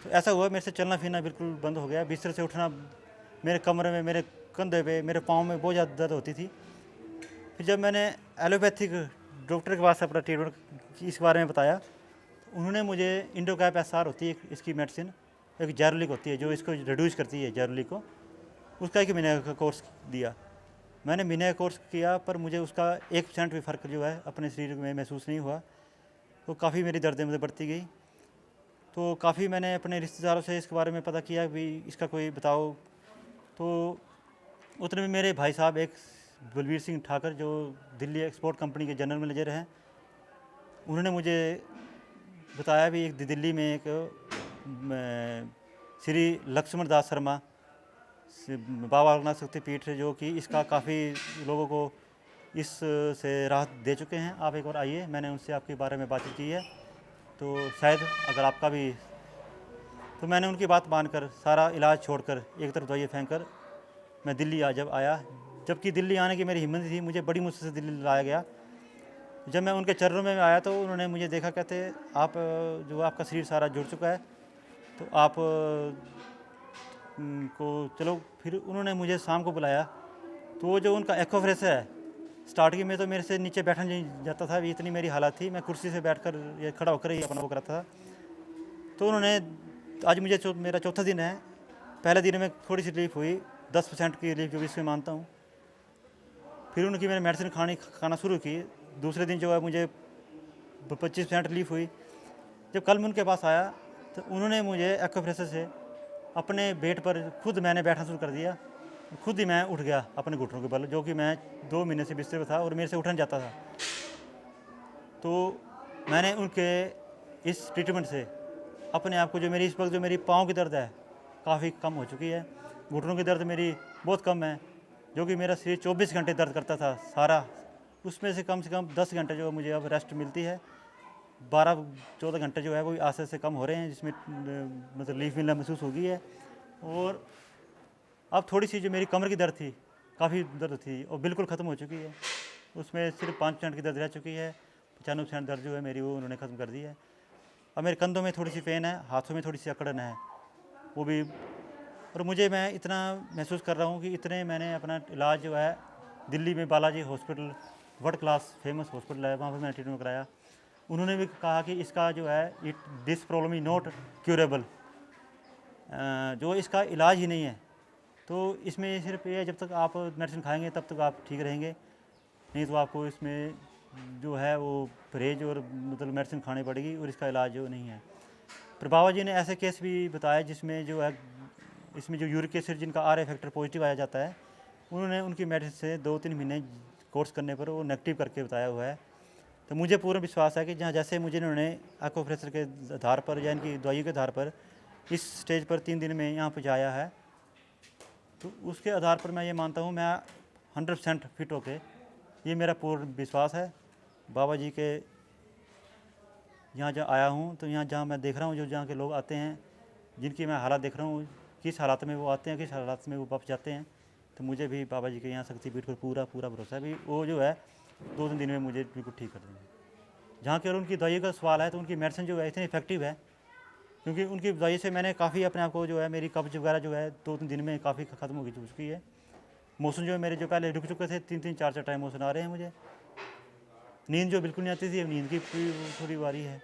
तो ऐसा हुआ मेरे से चलना फिरना बिल्कुल बंद हो गया, बिस्तर से उठना, मेरे कमरे में, मेरे कंधे पे, मेरे पाँव में बहुत ज़्यादा दर्द होती थी। फिर जब मैंने एलोपैथिक डॉक्टर के पास अपना ट्रीटमेंट इस बारे में बताया, तो उन्होंने मुझे इंडोकैप एसआर होती है इसकी मेडिसिन, एक जेरोलिक होती है जो इसको रिड्यूस करती है जेरोलिक को, उसका 1 महीने का कोर्स दिया। मैंने महीने का कोर्स किया पर मुझे उसका 1% भी फ़र्क जो है अपने शरीर में महसूस नहीं हुआ। तो काफ़ी मेरी दर्दें मुझे बढ़ती गई। तो काफ़ी मैंने अपने रिश्तेदारों से इसके बारे में पता किया भी इसका कोई बताओ। तो उतने में मेरे भाई साहब एक बलवीर सिंह ठाकर जो दिल्ली एक्सपोर्ट कंपनी के जनरल मैनेजर हैं, उन्होंने मुझे बताया भी एक दिल्ली में एक श्री लक्ष्मण दास शर्मा बाबा लोकनाथ शक्तिपीठ है जो कि इसका काफ़ी लोगों को इस से राहत दे चुके हैं। आप एक बार आइए, मैंने उनसे आपके बारे में बातचीत की है, तो शायद अगर आपका भी। तो मैंने उनकी बात मानकर सारा इलाज छोड़कर एक तरफ दवाइयाँ फेंक कर मैं दिल्ली जब आया, जबकि दिल्ली आने की मेरी हिम्मत थी, मुझे बड़ी मुश्किल से दिल्ली लाया गया। जब मैं उनके चरणों में आया तो उन्होंने मुझे देखा, कहते आप जो आपका शरीर सारा जुड़ चुका है, तो आप को चलो। फिर उन्होंने मुझे शाम को बुलाया, तो वो जो उनका एक्वाफ्रेश है, स्टार्टिंग में तो मेरे से नीचे बैठा नहीं जाता था, इतनी मेरी हालत थी, मैं कुर्सी से बैठकर या खड़ा होकर ही अपना वो करता था। तो उन्होंने आज मुझे मेरा चौथा दिन है, पहले दिन में थोड़ी सी रिलीफ हुई, 10% की रिलीफ जो भी इसमें मानता हूँ। फिर उनकी मैंने मेडिसिन खाना शुरू की, दूसरे दिन जो है मुझे 25% रिलीफ हुई। जब कल मैं उनके पास आया तो उन्होंने मुझे एक्वाप्रेशर से अपने बेड पर खुद मैंने बैठना शुरू कर दिया, खुद ही मैं उठ गया अपने घुटनों के बल, जो कि मैं 2 महीने से बिस्तर पर था और मेरे से उठा नहीं जाता था। तो मैंने उनके इस ट्रीटमेंट से अपने आप को, जो मेरी इस वक्त जो मेरी पाँव की दर्द है काफ़ी कम हो चुकी है, घुटनों की दर्द मेरी बहुत कम है, जो कि मेरा शरीर 24 घंटे दर्द करता था सारा, उसमें से कम 10 घंटे जो मुझे अब रेस्ट मिलती है, 12-14 घंटे जो है वो आस्ते से कम हो रहे हैं, जिसमें मतलब रिलीफ मिलना महसूस हो गई है। और अब थोड़ी सी जो मेरी कमर की दर्द थी, काफ़ी दर्द थी, और बिल्कुल ख़त्म हो चुकी है, उसमें सिर्फ 5% की दर्द रह चुकी है, 95% दर्द जो है मेरी वो उन्होंने ख़त्म कर दी है। अब मेरे कंधों में थोड़ी सी पेन है, हाथों में थोड़ी सी अकड़न है, वो भी। और मुझे, मैं इतना महसूस कर रहा हूँ कि इतने मैंने अपना इलाज जो है दिल्ली में Balaji hospital, world class famous hospital है, वहाँ पर मैंने ट्रीटमेंट कराया। उन्होंने भी कहा कि इसका जो है this problem is not curable, जो इसका इलाज ही नहीं है। तो इसमें सिर्फ ये, जब तक आप मेडिसिन खाएंगे तब तक आप ठीक रहेंगे, नहीं तो आपको इसमें जो है वो परहेज और मतलब मेडिसिन खानी पड़ेगी, और इसका इलाज जो नहीं है। पर बाबा जी ने ऐसे केस भी बताए जिसमें जो है, इसमें जो यूरिक एसिड जिनका आर फैक्टर पॉजिटिव आया जाता है, उन्होंने उनकी मेडिसिन से 2-3 महीने कोर्स करने पर वो नेगेटिव करके बताया हुआ है। तो मुझे पूरा विश्वास है कि जहाँ जैसे मुझे इन्होंने एक्वाप्रेशर के आधार पर या इनकी दवाइयों के आधार पर इस स्टेज पर 3 दिन में यहाँ पहुँचाया है, तो उसके आधार पर मैं ये मानता हूँ मैं 100% फिट होके, ये मेरा पूर्ण विश्वास है। बाबा जी के यहाँ जहाँ आया हूँ, तो यहाँ जहाँ मैं देख रहा हूँ, जो जहाँ के लोग आते हैं, जिनकी मैं हालात देख रहा हूँ, किस हालात में वो आते हैं, किस हालात में वो वापस जाते हैं, तो मुझे भी बाबा जी के यहाँ शक्तिपीठ पर पूरा भरोसा है भी वो जो है 2-3 दिन में मुझे बिल्कुल ठीक कर देंगे। जहाँ केवल उनकी दवाई का सवाल है, तो उनकी मेडिसिन जो है इतनी इफेक्टिव है, क्योंकि उनकी दवाई से मैंने काफ़ी अपने आप को जो है, मेरी कब्ज वगैरह जो है 2-3 दिन में काफ़ी ख़त्म हो चुकी है। मोशन जो है मेरे जो पहले रुक चुके थे, 3-3 4-4 टाइम मोशन आ रहे हैं मुझे। नींद जो बिल्कुल नहीं आती थी, नींद की थोड़ी बारी है।